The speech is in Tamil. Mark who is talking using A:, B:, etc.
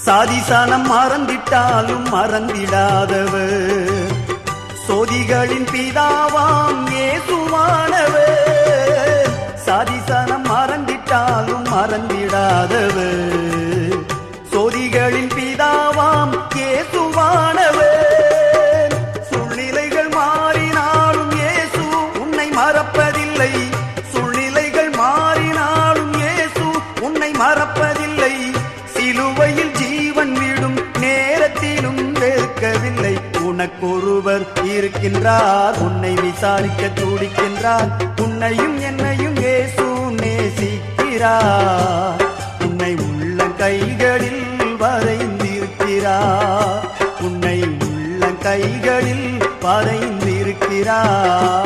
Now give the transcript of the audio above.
A: சாதிசானம் மறந்திட்டாலும் மறந்திடாதவர், சோதிகளின் பிதாவாம் இயேசுவானவர். சாதிசானம் மறந்திட்டாலும் மறந்திடாதவர், சோதிகளின் பிதாவாம் இயேசுவானவர். சூழ்நிலைகள் மாறினாலும் இயேசு உன்னை மறப்பதில்லை. சூழ்நிலைகள் மாறினாலும் இயேசு உன்னை மறப்பதில்லை. சிலுவையில் ஜீவன் விடும் நேரத்திலும் வெறுக்கவில்லை. உனக்கொருவர் இருக்கின்றார், உன்னை விசாரிக்க துடிக்கின்றார். உன்னையும் என்னையும் இயேசு நேசிக்கிறார். உன்னை உள்ள கைகளில் வரைந்திருக்கிறார். உன்னை உள்ள கைகளில் வரைந்திருக்கிறார்.